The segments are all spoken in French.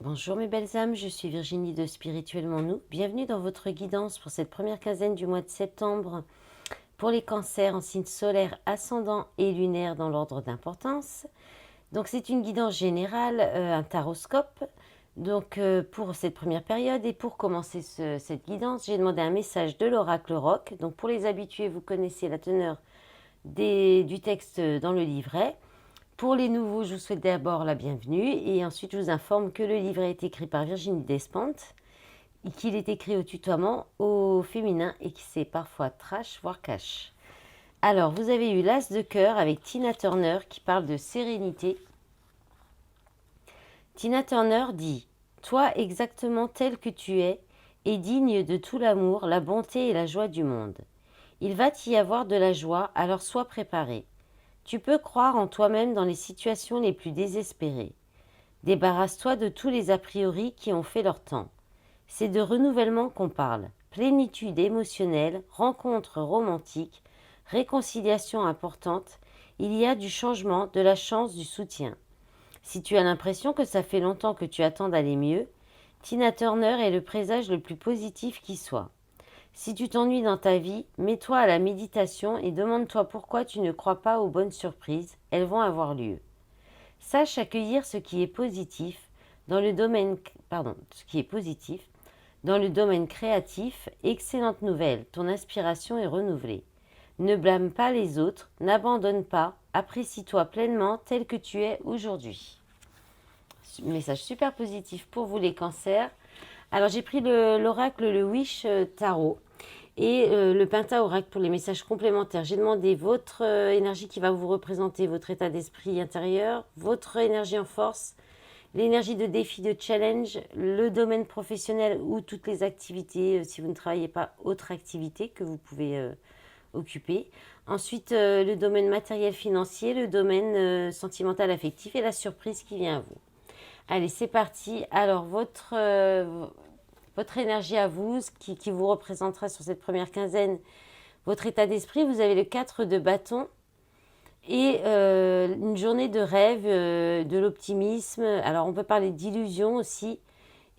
Bonjour mes belles âmes, je suis Virginie de Spirituellement Nous. Bienvenue dans votre guidance pour cette première quinzaine du mois de septembre pour les cancers en signe solaire, ascendant et lunaire dans l'ordre d'importance. Donc c'est une guidance générale, un taroscope. Donc pour cette première période et pour commencer cette guidance, j'ai demandé un message de l'oracle rock. Donc pour les habitués, vous connaissez la teneur du texte dans le livret. Pour les nouveaux, je vous souhaite d'abord la bienvenue et ensuite je vous informe que le livret est écrit par Virginie Despentes et qu'il est écrit au tutoiement au féminin et que c'est parfois trash voire cash. Alors, vous avez eu l'As de cœur avec Tina Turner qui parle de sérénité. Tina Turner dit « Toi exactement tel que tu es est digne de tout l'amour, la bonté et la joie du monde. Il va y avoir de la joie, alors sois préparé. Tu peux croire en toi-même dans les situations les plus désespérées. Débarrasse-toi de tous les a priori qui ont fait leur temps. C'est de renouvellement qu'on parle. Plénitude émotionnelle, rencontre romantique, réconciliation importante. Il y a du changement, de la chance, du soutien. Si tu as l'impression que ça fait longtemps que tu attends d'aller mieux, Tina Turner est le présage le plus positif qui soit. Si tu t'ennuies dans ta vie, mets-toi à la méditation et demande-toi pourquoi tu ne crois pas aux bonnes surprises, elles vont avoir lieu. Sache accueillir ce qui est positif dans le domaine, ce qui est positif dans le domaine créatif. Excellente nouvelle, ton inspiration est renouvelée. Ne blâme pas les autres, n'abandonne pas, apprécie-toi pleinement tel que tu es aujourd'hui. Message super positif pour vous les cancers. Alors j'ai pris l'oracle, le Wish Tarot et le Penta Oracle pour les messages complémentaires. J'ai demandé votre énergie qui va vous représenter, votre état d'esprit intérieur, votre énergie en force, l'énergie de défi, de challenge, le domaine professionnel ou toutes les activités, si vous ne travaillez pas, autre activité que vous pouvez occuper. Ensuite, le domaine matériel financier, le domaine sentimental affectif et la surprise qui vient à vous. Allez, c'est parti. Alors, votre énergie à vous, qui vous représentera sur cette première quinzaine, votre état d'esprit, vous avez le 4 de bâton et une journée de rêve, de l'optimisme. Alors on peut parler d'illusion aussi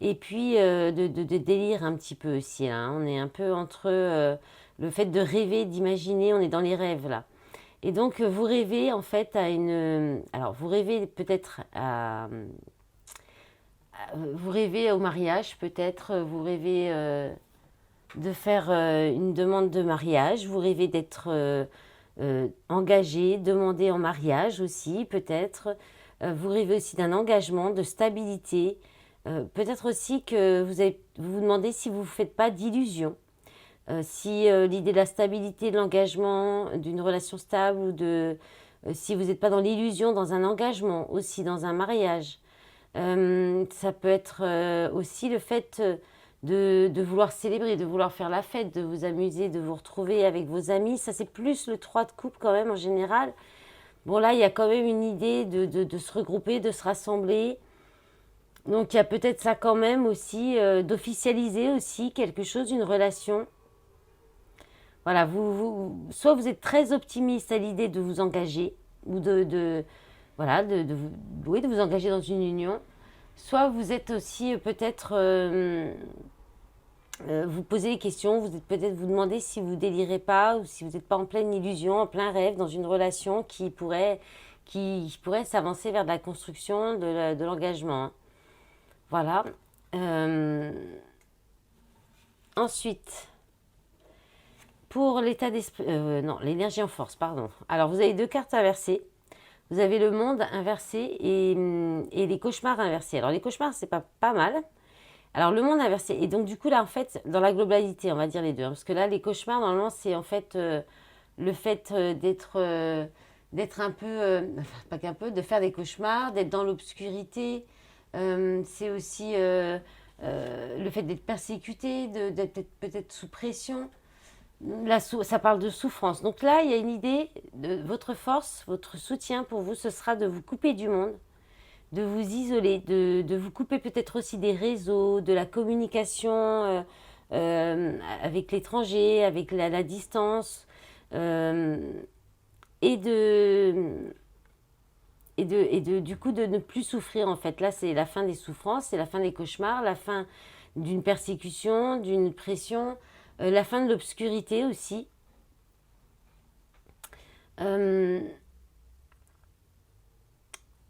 et puis de délire un petit peu aussi. Là, hein. On est un peu entre le fait de rêver, d'imaginer, on est dans les rêves là. Et donc vous rêvez en fait à une... Alors vous rêvez peut-être vous rêvez au mariage, peut-être vous rêvez de faire une demande de mariage, vous rêvez d'être engagé, demandé en mariage aussi, peut-être. Vous rêvez aussi d'un engagement, de stabilité. Peut-être aussi que vous vous demandez si vous ne vous faites pas d'illusions. Si l'idée de la stabilité, de l'engagement, d'une relation stable, ou si vous n'êtes pas dans l'illusion, dans un engagement, aussi dans un mariage. Ça peut être aussi le fait de vouloir célébrer, de vouloir faire la fête, de vous amuser, de vous retrouver avec vos amis. Ça, c'est plus le 3 de coupe quand même en général. Bon, là, il y a quand même une idée de se regrouper, de se rassembler. Donc, il y a peut-être ça quand même aussi, d'officialiser aussi quelque chose, une relation. Voilà, soit vous êtes très optimiste à l'idée de vous engager, ou voilà, oui, de vous engager dans une union. Soit vous êtes aussi peut-être vous posez des questions, vous êtes peut-être vous demandez si vous délirez pas ou si vous n'êtes pas en pleine illusion, en plein rêve dans une relation qui pourrait s'avancer vers de la construction, de l'engagement. Hein. Voilà. Euh, Ensuite, pour l'état d'esprit, non, l'énergie en force, pardon. Alors vous avez deux cartes inversées. Vous avez le monde inversé et les cauchemars inversés. Alors les cauchemars, c'est pas mal. Alors le monde inversé. Et donc du coup là, en fait, dans la globalité, on va dire les deux. Hein, parce que là, les cauchemars, normalement, c'est en fait le fait d'être un peu, enfin, pas qu'un peu, de faire des cauchemars, d'être dans l'obscurité. C'est aussi le fait d'être persécuté, d'être peut-être sous pression. Là, ça parle de souffrance. Donc là, il y a une idée de votre force, votre soutien pour vous, ce sera de vous couper du monde, de vous isoler, de vous couper peut-être aussi des réseaux, de la communication avec l'étranger, avec la distance, euh, et de du coup de ne plus souffrir en fait. Là, c'est la fin des souffrances, c'est la fin des cauchemars, la fin d'une persécution, d'une pression, la fin de l'obscurité aussi. Euh,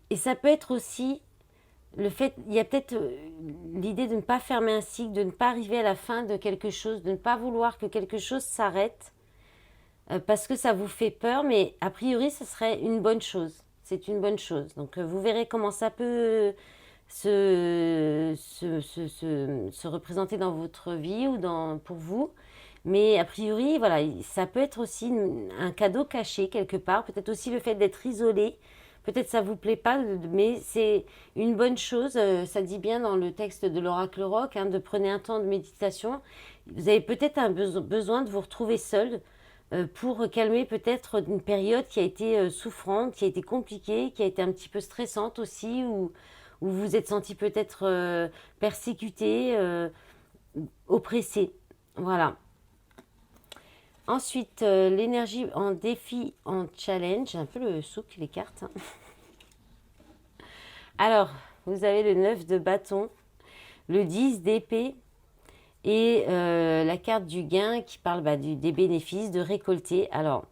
et ça peut être aussi le fait, il y a peut-être l'idée de ne pas fermer un cycle, de ne pas arriver à la fin de quelque chose, de ne pas vouloir que quelque chose s'arrête parce que ça vous fait peur, mais a priori, ce serait une bonne chose. C'est une bonne chose. Donc, vous verrez comment ça peut se représenter dans votre vie ou pour vous. Mais a priori, voilà, ça peut être aussi un cadeau caché quelque part. Peut-être aussi le fait d'être isolé. Peut-être ça vous plaît pas, mais c'est une bonne chose. Ça dit bien dans le texte de l'Oracle Rock, hein, de prenez un temps de méditation. Vous avez peut-être besoin de vous retrouver seul pour calmer peut-être une période qui a été souffrante, qui a été compliquée, qui a été un petit peu stressante aussi, où vous vous êtes senti peut-être persécuté, oppressé. Voilà. Ensuite, l'énergie en défi, en challenge, un peu le souk, les cartes. Hein. Alors, vous avez le 9 de bâton, le 10 d'épée et la carte du gain qui parle des bénéfices, de récolter. Alors,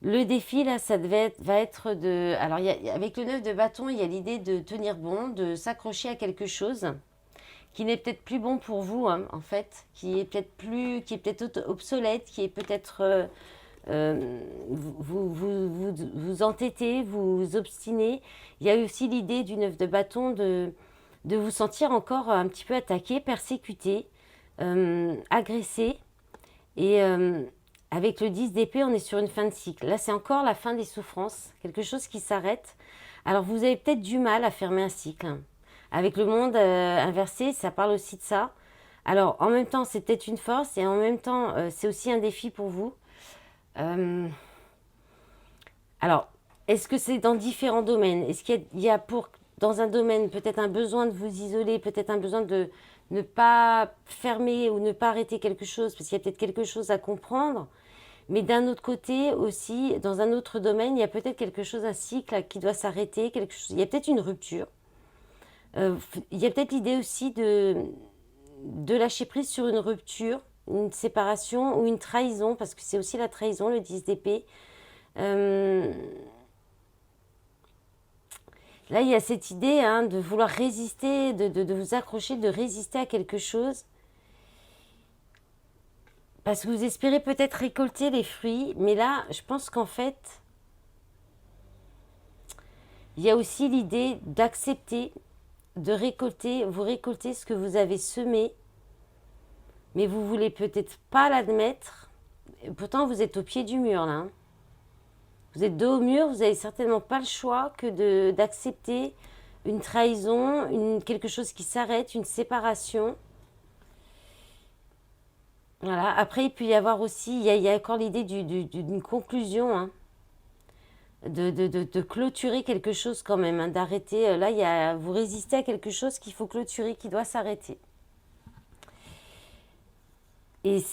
le défi, là, va être de... Alors, avec le 9 de bâton, il y a l'idée de tenir bon, de s'accrocher à quelque chose qui n'est peut-être plus bon pour vous, hein, en fait, qui est peut-être obsolète, qui est peut-être... vous entêtez, vous obstinez. Il y a aussi l'idée du 9 de bâton de vous sentir encore un petit peu attaqué, persécuté, agressé. Et avec le 10 d'épée, on est sur une fin de cycle. Là, c'est encore la fin des souffrances, quelque chose qui s'arrête. Alors, vous avez peut-être du mal à fermer un cycle. Hein. Avec le monde inversé, ça parle aussi de ça. Alors, en même temps, c'est peut-être une force et en même temps, c'est aussi un défi pour vous. Alors, est-ce que c'est dans différents domaines? Est-ce qu'il y a dans un domaine peut-être un besoin de vous isoler, peut-être un besoin de ne pas fermer ou ne pas arrêter quelque chose, parce qu'il y a peut-être quelque chose à comprendre. Mais d'un autre côté aussi, dans un autre domaine, il y a peut-être quelque chose, un cycle qui doit s'arrêter, il y a peut-être une rupture. Il y a peut-être l'idée aussi de lâcher prise sur une rupture, une séparation ou une trahison, parce que c'est aussi la trahison, le 10 d'épée. Là, il y a cette idée hein, de vouloir résister, de vous accrocher, de résister à quelque chose. Parce que vous espérez peut-être récolter les fruits, mais là, je pense qu'en fait, il y a aussi l'idée d'accepter, de récolter, vous récoltez ce que vous avez semé, mais vous voulez peut-être pas l'admettre. Pourtant, vous êtes au pied du mur là. Hein. Vous êtes dos au mur, vous n'avez certainement pas le choix que d'accepter une trahison, quelque chose qui s'arrête, une séparation. Voilà. Après, il peut y avoir aussi, il y a encore l'idée d'une conclusion, hein. De clôturer quelque chose quand même, hein, d'arrêter. Là, vous résistez à quelque chose qu'il faut clôturer, qui doit s'arrêter. Et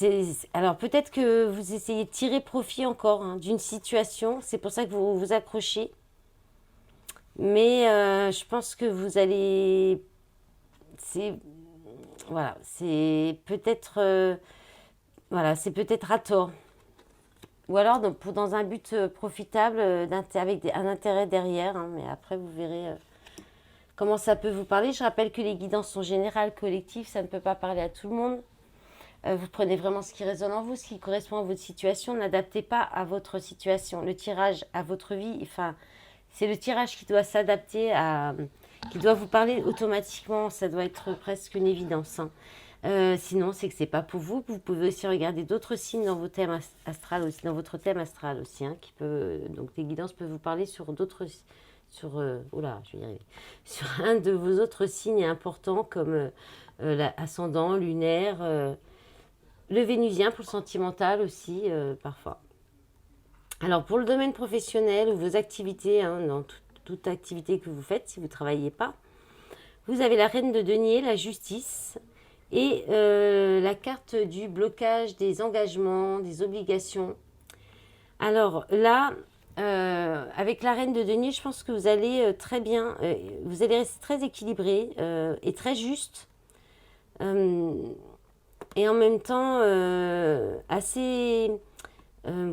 alors peut-être que vous essayez de tirer profit encore hein, d'une situation, c'est pour ça que vous vous accrochez. Mais je pense que vous allez... Voilà, c'est peut-être... voilà, c'est peut-être à tort. Ou alors dans un but profitable, avec un intérêt derrière. Hein, mais après, vous verrez comment ça peut vous parler. Je rappelle que les guidances sont générales, collectives, ça ne peut pas parler à tout le monde. Vous prenez vraiment ce qui résonne en vous, ce qui correspond à votre situation. N'adaptez pas à votre situation. Le tirage à votre vie, enfin, c'est le tirage qui doit s'adapter qui doit vous parler automatiquement. Ça doit être presque une évidence. Hein. Sinon, c'est que c'est pas pour vous. Vous pouvez aussi regarder d'autres signes dans vos thèmes astral aussi, dans votre thème astral aussi, hein, donc les guidances peuvent vous parler sur d'autres, sur, je vais y arriver, sur un de vos autres signes importants comme l'ascendant, lunaire. Le vénusien pour le sentimental aussi, parfois. Alors, pour le domaine professionnel ou vos activités, hein, dans toute activité que vous faites, si vous ne travaillez pas, vous avez la reine de denier, la justice et la carte du blocage des engagements, des obligations. Alors là, avec la reine de denier, je pense que vous allez très bien, vous allez rester très équilibré et très juste. Euh, et en même temps assez,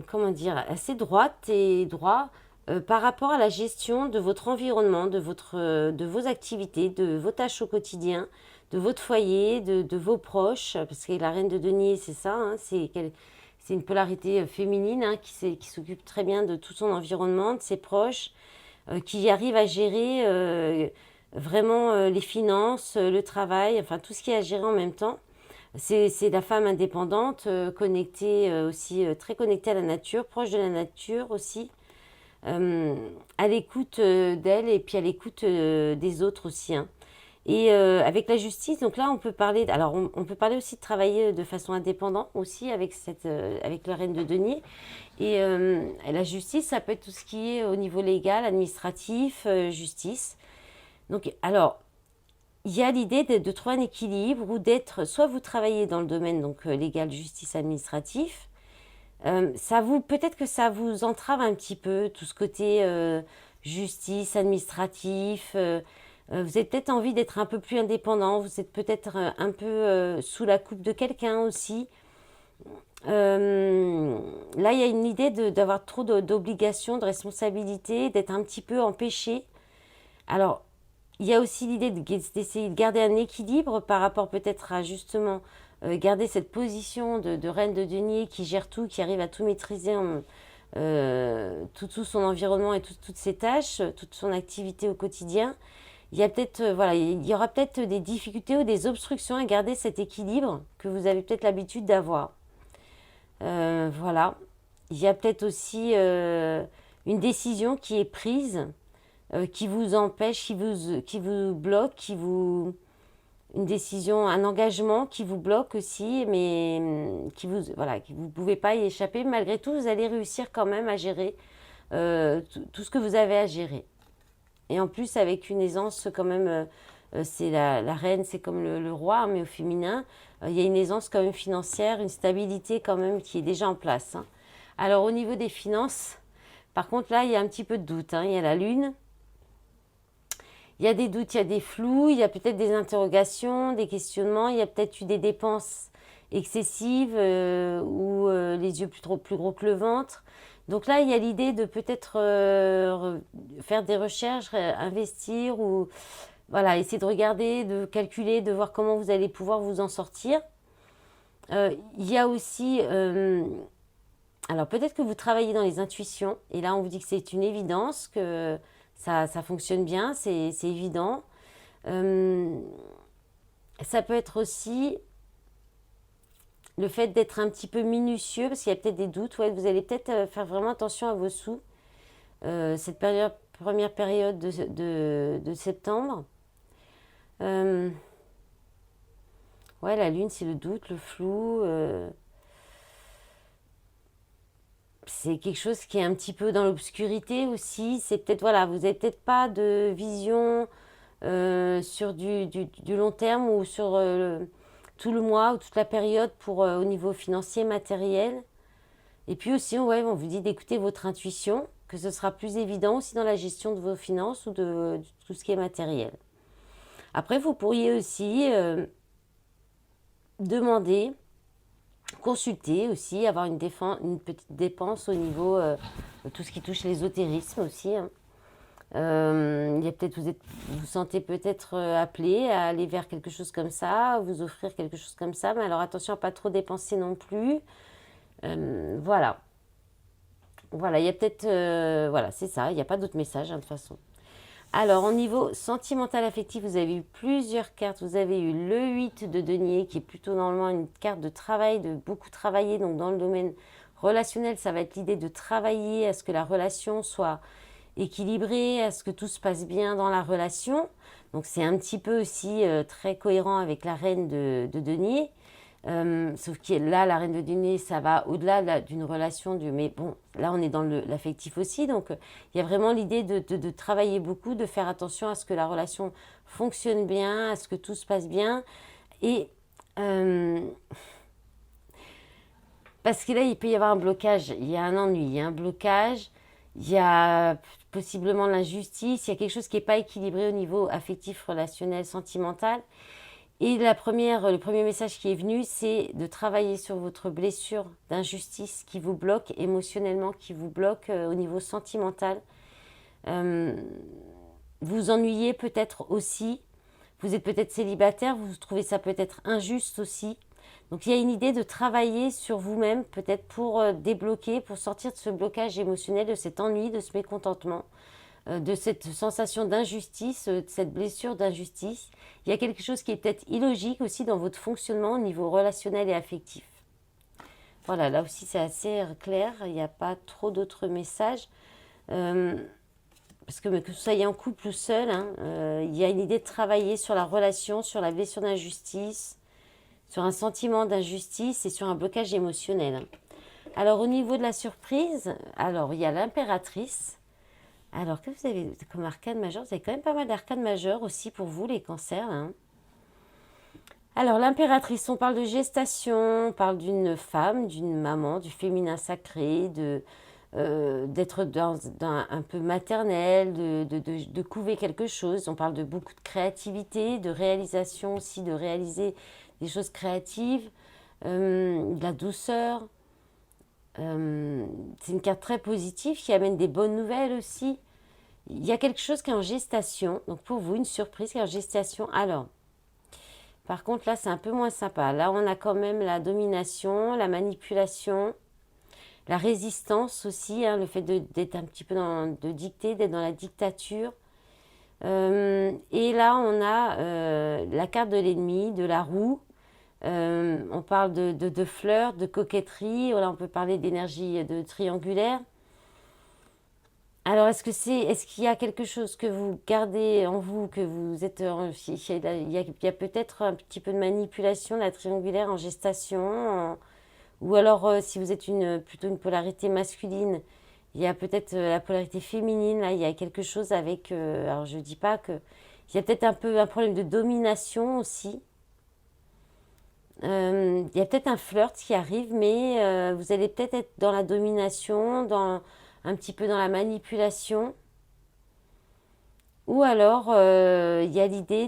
comment dire, assez droite et droit par rapport à la gestion de votre environnement, de vos activités, de vos tâches au quotidien, de votre foyer, de vos proches, parce que la reine de denier, c'est ça, hein, c'est une polarité féminine hein, qui s'occupe très bien de tout son environnement, de ses proches, qui arrive à gérer vraiment les finances, le travail, enfin tout ce qui est à gérer en même temps. C'est la femme indépendante, connectée aussi, très connectée à la nature, proche de la nature aussi, euh, à l'écoute d'elle et puis à l'écoute des autres aussi. Hein. Et avec la justice, donc là, on peut parler, alors on peut parler aussi de travailler de façon indépendante aussi avec avec la reine de denier. Et la justice, ça peut être tout ce qui est au niveau légal, administratif, justice. Donc, alors, il y a l'idée de trouver un équilibre ou d'être, soit vous travaillez dans le domaine donc légal, justice, administratif, ça vous peut-être que ça vous entrave un petit peu tout ce côté justice, administratif. Vous avez peut-être envie d'être un peu plus indépendant. Vous êtes peut-être un peu sous la coupe de quelqu'un aussi. Là, il y a une idée d'avoir trop d'obligations, de responsabilités, d'être un petit peu empêché. Alors, il y a aussi l'idée d'essayer de garder un équilibre par rapport peut-être à justement garder cette position de reine de denier qui gère tout, qui arrive à tout maîtriser, tout son environnement et toutes ses tâches, toute son activité au quotidien. Il y a peut-être, voilà, il y aura peut-être des difficultés ou des obstructions à garder cet équilibre que vous avez peut-être l'habitude d'avoir. Voilà. Il y a peut-être aussi une décision qui est prise qui vous empêche, qui vous bloque, une décision, un engagement qui vous bloque aussi, mais voilà, qui vous pouvez pas y échapper. Malgré tout, vous allez réussir quand même à gérer tout ce que vous avez à gérer. Et en plus, avec une aisance quand même, c'est la reine, c'est comme le roi, mais au féminin, il y a une aisance quand même financière, une stabilité quand même qui est déjà en place. Hein. Alors au niveau des finances, par contre là, il y a un petit peu de doute. Hein. Il y a la lune. Il y a des doutes, il y a des flous, il y a peut-être des interrogations, des questionnements, il y a peut-être eu des dépenses excessives ou les yeux plus gros que le ventre. Donc là, il y a l'idée de peut-être faire des recherches, investir ou voilà, essayer de regarder, de calculer, de voir comment vous allez pouvoir vous en sortir. Il y a aussi, alors peut-être que vous travaillez dans les intuitions et là on vous dit que c'est une évidence, que ça fonctionne bien, c'est évident. Euh, Ça peut être aussi le fait d'être un petit peu minutieux, parce qu'il y a peut-être des doutes. Ouais, vous allez peut-être faire vraiment attention à vos sous cette première période de septembre. Euh, ouais, la lune, c'est le doute, le flou. C'est quelque chose qui est un petit peu dans l'obscurité aussi. C'est peut-être, voilà, vous n'avez peut-être pas de vision sur du long terme ou sur tout le mois ou toute la période pour au niveau financier, matériel. Et puis aussi, ouais, on vous dit d'écouter votre intuition, que ce sera plus évident aussi dans la gestion de vos finances ou de tout ce qui est matériel. Après, vous pourriez aussi demander, consulter aussi, avoir une petite dépense au niveau de tout ce qui touche l'ésotérisme aussi. Hein. Il y a peut-être vous sentez peut-être appelé à aller vers quelque chose comme ça, vous offrir quelque chose comme ça, mais alors attention à pas trop dépenser non plus. Voilà, voilà, il y a peut-être, voilà, c'est ça, il n'y a pas d'autre message hein, de toute façon. Alors, au niveau sentimental affectif, vous avez eu plusieurs cartes. Vous avez eu le 8 de denier, qui est plutôt normalement une carte de travail, de beaucoup travailler. Donc, dans le domaine relationnel, ça va être l'idée de travailler à ce que la relation soit équilibrée, à ce que tout se passe bien dans la relation. Donc, c'est un petit peu aussi très cohérent avec la reine de denier. Sauf que là, la reine de denier, ça va au-delà d'une relation. Mais bon, là, on est dans l'affectif aussi. Donc, il y a vraiment l'idée de travailler beaucoup, de faire attention à ce que la relation fonctionne bien, à ce que tout se passe bien. Et parce que là, il peut y avoir un blocage. Il y a un ennui, il y a un blocage. Il y a possiblement l'injustice, il y a quelque chose qui n'est pas équilibré au niveau affectif, relationnel, sentimental. Et le premier message qui est venu, c'est de travailler sur votre blessure d'injustice qui vous bloque émotionnellement, qui vous bloque au niveau sentimental. Euh, vous ennuyez peut-être aussi. Vous êtes peut-être célibataire, vous trouvez ça peut-être injuste aussi. Donc il y a une idée de travailler sur vous-même, peut-être pour débloquer, pour sortir de ce blocage émotionnel, de cet ennui, de ce mécontentement, de cette sensation d'injustice, de cette blessure d'injustice. Il y a quelque chose qui est peut-être illogique aussi dans votre fonctionnement au niveau relationnel et affectif. Voilà, là aussi c'est assez clair, il n'y a pas trop d'autres messages. Euh, Parce que vous soyez en couple ou seul, hein, il y a une idée de travailler sur la relation, sur la blessure d'injustice, sur un sentiment d'injustice et sur un blocage émotionnel, hein. Alors au niveau de la surprise, alors il y a l'impératrice. Alors que vous avez comme arcane majeur? Vous avez quand même pas mal d'arcanes majeures aussi pour vous les cancers, hein. Alors l'impératrice, on parle de gestation, on parle d'une femme, d'une maman, du féminin sacré, d'être un peu maternel, de couver quelque chose. On parle de beaucoup de créativité, de réalisation aussi, de réaliser des choses créatives, de la douceur. C'est une carte très positive qui amène des bonnes nouvelles aussi. Il y a quelque chose qui est en gestation. Donc pour vous, une surprise qui est en gestation. Alors, par contre, là, c'est un peu moins sympa. Là, on a quand même la domination, la manipulation, la résistance aussi, hein, le fait d'être un petit peu de dicter, d'être dans la dictature. Et là, on a la carte de l'ennemi, de la roue. On parle de fleurs, de coquetterie. Là, on peut parler d'énergie de triangulaire. Alors, est-ce qu'il y a quelque chose que vous gardez en vous, que vous êtes, il y a peut-être un petit peu de manipulation, la triangulaire en gestation, ou alors si vous êtes plutôt une polarité masculine, il y a peut-être la polarité féminine, là, il y a quelque chose avec, alors je dis pas que, il y a peut-être un peu un problème de domination aussi. Il y a peut-être un flirt qui arrive, mais vous allez peut-être être dans la domination, un petit peu dans la manipulation. Ou alors, il y a l'idée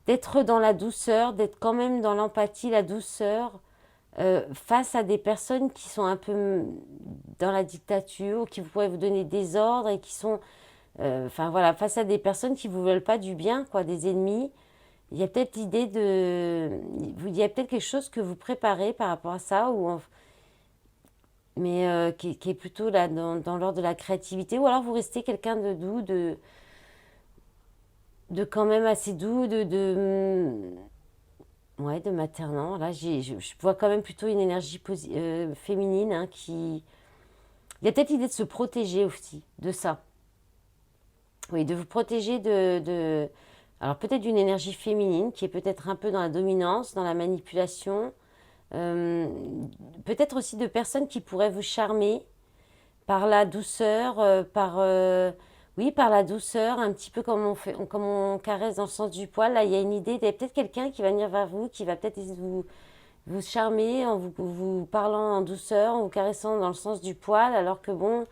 d'être dans la douceur, d'être quand même dans l'empathie, la douceur, face à des personnes qui sont un peu dans la dictature, qui pourraient vous donner des ordres et qui sont, enfin voilà, face à des personnes qui vous veulent pas du bien, quoi, des ennemis. Il y a peut-être l'idée il y a peut-être quelque chose que vous préparez par rapport à ça, mais qui est plutôt là dans l'ordre de la créativité, ou alors vous restez quelqu'un de doux, de quand même assez doux, ouais, de maternant. Là, je vois quand même plutôt une énergie féminine, hein, qui... Il y a peut-être l'idée de se protéger aussi, de ça. Oui, de vous protéger alors peut-être d'une énergie féminine qui est peut-être un peu dans la dominance, dans la manipulation. Euh, Peut-être aussi de personnes qui pourraient vous charmer par la douceur, oui, par la douceur, un petit peu comme comme on caresse dans le sens du poil. Là, il y a une idée, il y a peut-être quelqu'un qui va venir vers vous, qui va peut-être vous charmer en vous parlant en douceur, en vous caressant dans le sens du poil, alors que bon,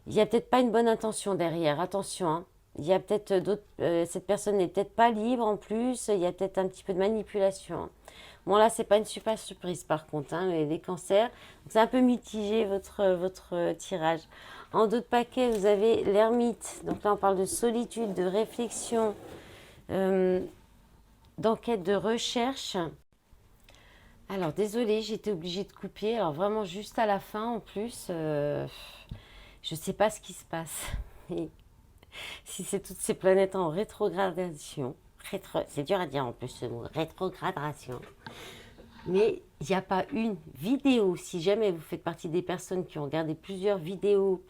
il n'y a peut-être pas une bonne intention derrière. Attention, hein. Il y a peut-être cette personne n'est peut-être pas libre en plus, il y a peut-être un petit peu de manipulation, hein. Bon, là, c'est pas une super surprise par contre, hein, les cancers. C'est un peu mitigé votre tirage. En d'autres paquets, vous avez l'ermite. Donc là, on parle de solitude, de réflexion, euh, d'enquête, de recherche. Alors, désolée, j'étais obligée de couper. Alors, vraiment, juste à la fin, en plus, je ne sais pas ce qui se passe. Et si c'est toutes ces planètes en rétrogradation. C'est dur à dire en plus ce mot, rétrogradation. Mais il n'y a pas une vidéo. Si jamais vous faites partie des personnes qui ont regardé plusieurs vidéos,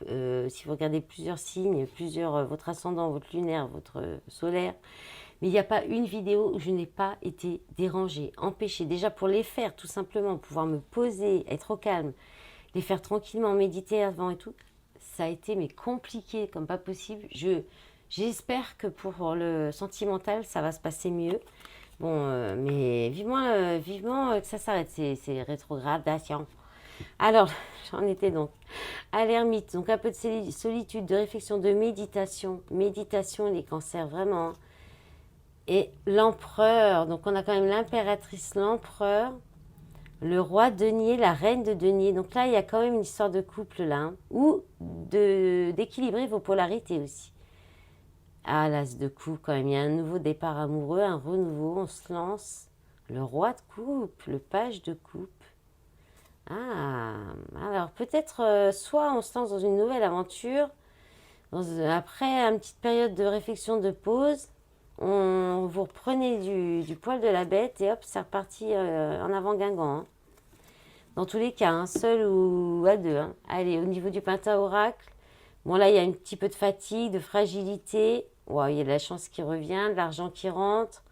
si vous regardez plusieurs signes, votre ascendant, votre lunaire, votre solaire, mais il n'y a pas une vidéo où je n'ai pas été dérangée, empêchée. Déjà pour les faire, tout simplement, pouvoir me poser, être au calme, les faire tranquillement, méditer avant et tout, ça a été mais compliqué comme pas possible. J'espère que pour le sentimental, ça va se passer mieux. Bon, mais vivement que ça s'arrête, ces rétrogradations. Alors, j'en étais donc à l'ermite. Donc, un peu de solitude, de réflexion, de méditation. Méditation, les cancers, vraiment. Et l'empereur. Donc, on a quand même l'impératrice, l'empereur, le roi denier, la reine de denier. Donc là, il y a quand même une histoire de couple là. Hein, ou d'équilibrer vos polarités aussi. Ah, l'as de coupe quand même. Il y a un nouveau départ amoureux, un renouveau. On se lance. Le roi de coupe, le page de coupe. Ah, alors peut-être soit on se lance dans une nouvelle aventure, après une petite période de réflexion, de pause, vous reprenez du poil de la bête et hop, c'est reparti en avant Guingamp. Hein. Dans tous les cas, hein, seul ou à deux. Hein. Allez, au niveau du Penta-Oracle, bon là il y a un petit peu de fatigue, de fragilité. Wow, il y a de la chance qui revient, de l'argent qui rentre.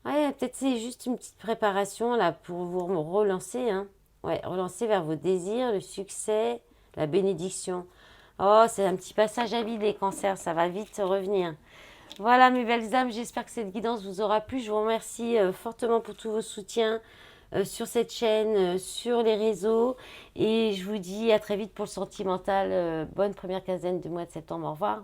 Ouais, peut-être c'est juste une petite préparation là pour vous relancer. Hein. Ouais, relancer vers vos désirs, le succès, la bénédiction. Oh, c'est un petit passage à vide les cancers, ça va vite revenir. Voilà mes belles âmes, j'espère que cette guidance vous aura plu. Je vous remercie fortement pour tous vos soutiens sur cette chaîne, sur les réseaux. Et je vous dis à très vite pour le sentimental. Bonne première quinzaine du mois de septembre. Au revoir.